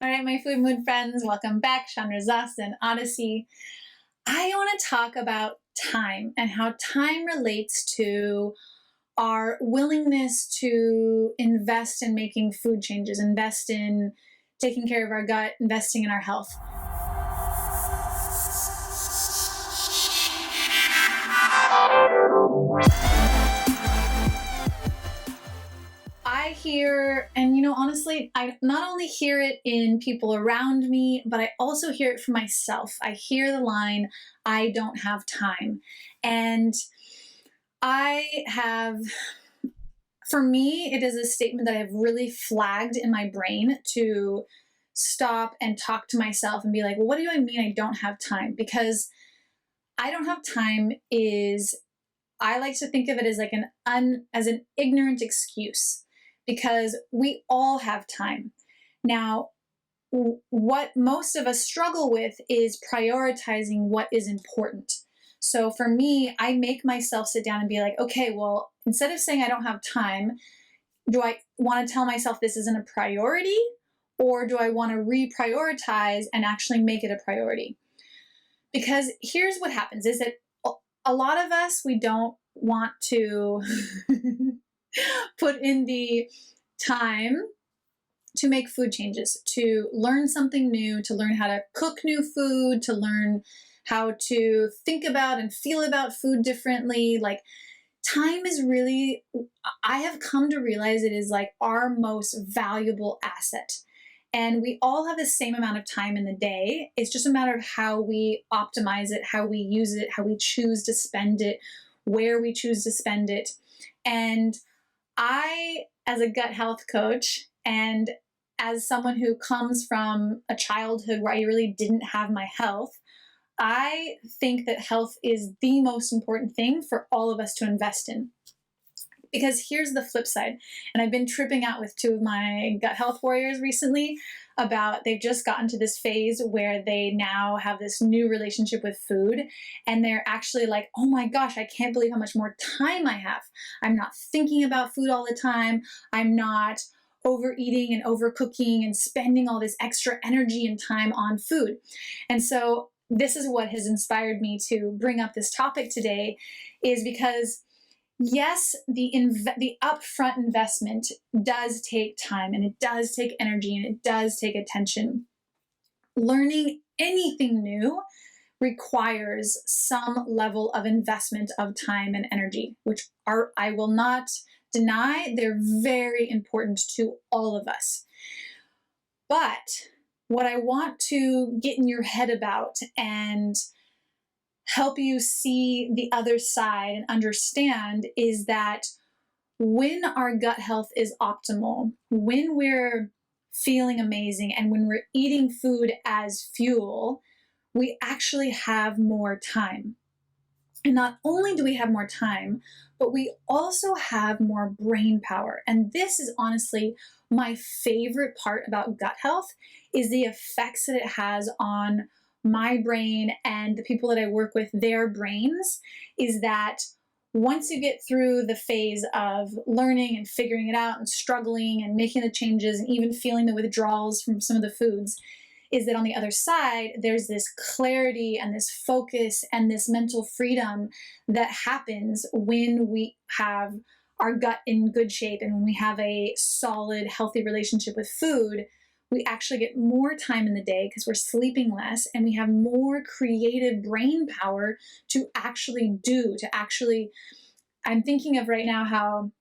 All right, my food mood friends, welcome back. Chandra Zas, Zen Odyssey. I want to talk about time and how time relates to our willingness to invest in making food changes, invest in taking care of our gut, investing in our health. I hear, and honestly, I not only hear it in people around me, but I also hear it for myself. I hear the line, I don't have time. And for me, it is a statement that I have really flagged in my brain to stop and talk to myself and be like, well, what do I mean I don't have time? Because I don't have time I like to think of it as like as an ignorant excuse, because we all have time. Now, what most of us struggle with is prioritizing what is important. So for me, I make myself sit down and be like, okay, well, instead of saying I don't have time, do I want to tell myself this isn't a priority, or do I want to reprioritize and actually make it a priority? Because here's what happens is that a lot of us, we don't want to put in the time to make food changes, to learn something new, to learn how to cook new food, to learn how to think about and feel about food differently. Like, time is really, I have come to realize it is like our most valuable asset. And we all have the same amount of time in the day. It's just a matter of how we optimize it, how we use it, how we choose to spend it, where we choose to spend it. And I, as a gut health coach, and as someone who comes from a childhood where I really didn't have my health, I think that health is the most important thing for all of us to invest in. Because here's the flip side, and I've been tripping out with two of my gut health warriors recently about they've just gotten to this phase where they now have this new relationship with food, and they're actually like, oh my gosh, I can't believe how much more time I have. I'm not thinking about food all the time. I'm not overeating and overcooking and spending all this extra energy and time on food. And so this is what has inspired me to bring up this topic today, is because yes, the upfront investment does take time, and it does take energy, and it does take attention. Learning anything new requires some level of investment of time and energy, which I will not deny, they're very important to all of us. But what I want to get in your head about and help you see the other side and understand is that when our gut health is optimal, when we're feeling amazing, and when we're eating food as fuel, we actually have more time. And not only do we have more time, but we also have more brain power. And this is honestly my favorite part about gut health, is the effects that it has on my brain and the people that I work with, their brains, is that once you get through the phase of learning and figuring it out and struggling and making the changes and even feeling the withdrawals from some of the foods, is that on the other side, there's this clarity and this focus and this mental freedom that happens when we have our gut in good shape and when we have a solid, healthy relationship with food. We actually get more time in the day because we're sleeping less, and we have more creative brain power to actually I'm thinking of right now how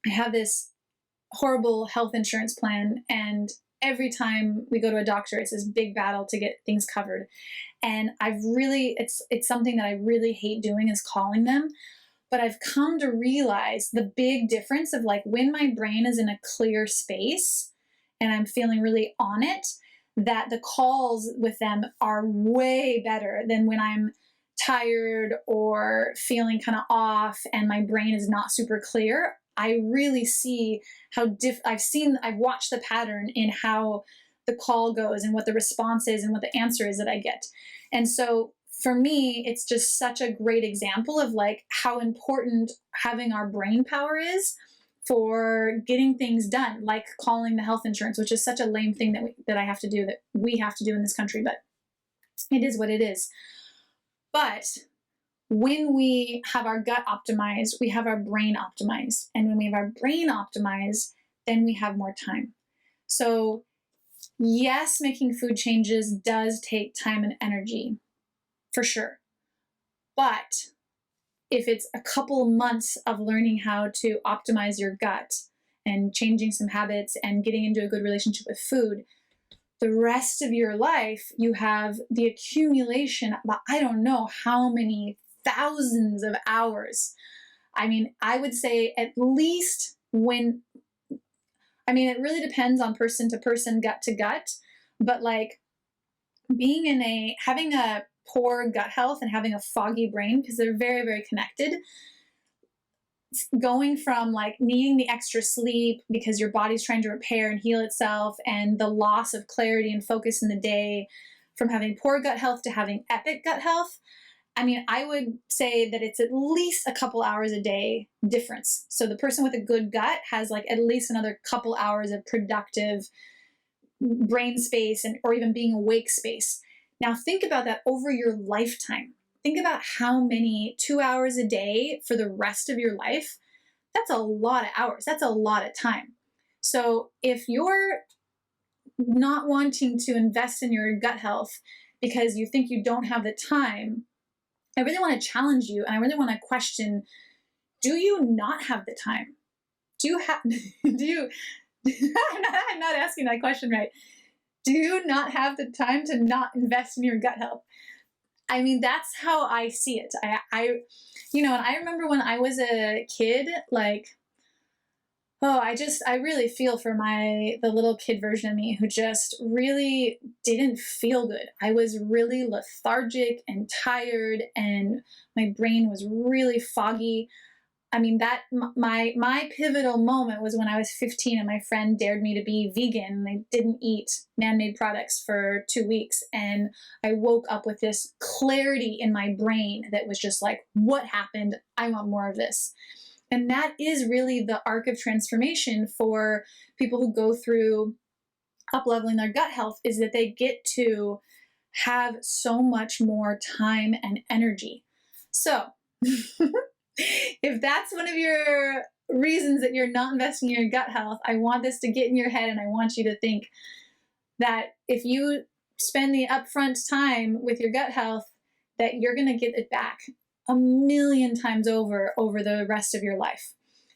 I have this horrible health insurance plan, and every time we go to a doctor, it's this big battle to get things covered. And it's something that I really hate doing, is calling them. But I've come to realize the big difference of like when my brain is in a clear space and I'm feeling really on it, that the calls with them are way better than when I'm tired or feeling kind of off and my brain is not super clear. I really see how I've watched the pattern in how the call goes and what the response is and what the answer is that I get. And so for me, it's just such a great example of like how important having our brain power is for getting things done, like calling the health insurance, which is such a lame thing that I have to do, that we have to do in this country, but it is what it is. But when we have our gut optimized, we have our brain optimized. And when we have our brain optimized, then we have more time. So yes, making food changes does take time and energy, for sure. But if it's a couple of months of learning how to optimize your gut and changing some habits and getting into a good relationship with food, the rest of your life, you have the accumulation of, I don't know how many thousands of hours. I mean, I would say at least it really depends on person to person, gut to gut, but like having a poor gut health and having a foggy brain, because they're very, very connected, going from like needing the extra sleep because your body's trying to repair and heal itself, and the loss of clarity and focus in the day from having poor gut health to having epic gut health. I mean, I would say that it's at least a couple hours a day difference. So the person with a good gut has like at least another couple hours of productive brain space or even being awake space. Now think about that over your lifetime. Think about how many 2 hours a day for the rest of your life. That's a lot of hours. That's a lot of time. So if you're not wanting to invest in your gut health because you think you don't have the time, I really want to challenge you, and I really want to question, do you not have the time? I'm not asking that question right. Do you not have the time to not invest in your gut health? I mean, that's how I see it. And I remember when I was a kid, like, I really feel for the little kid version of me who just really didn't feel good. I was really lethargic and tired, and my brain was really foggy. I mean, my pivotal moment was when I was 15 and my friend dared me to be vegan, and I didn't eat man-made products for 2 weeks. And I woke up with this clarity in my brain that was just like, what happened? I want more of this. And that is really the arc of transformation for people who go through up-leveling their gut health, is that they get to have so much more time and energy. So if that's one of your reasons that you're not investing in your gut health, I want this to get in your head, and I want you to think that if you spend the upfront time with your gut health, that you're going to get it back 1,000,000 times over the rest of your life.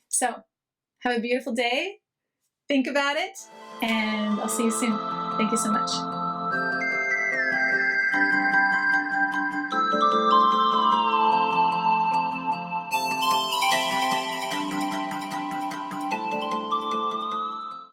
So have a beautiful day. Think about it, and I'll see you soon. Thank you so much.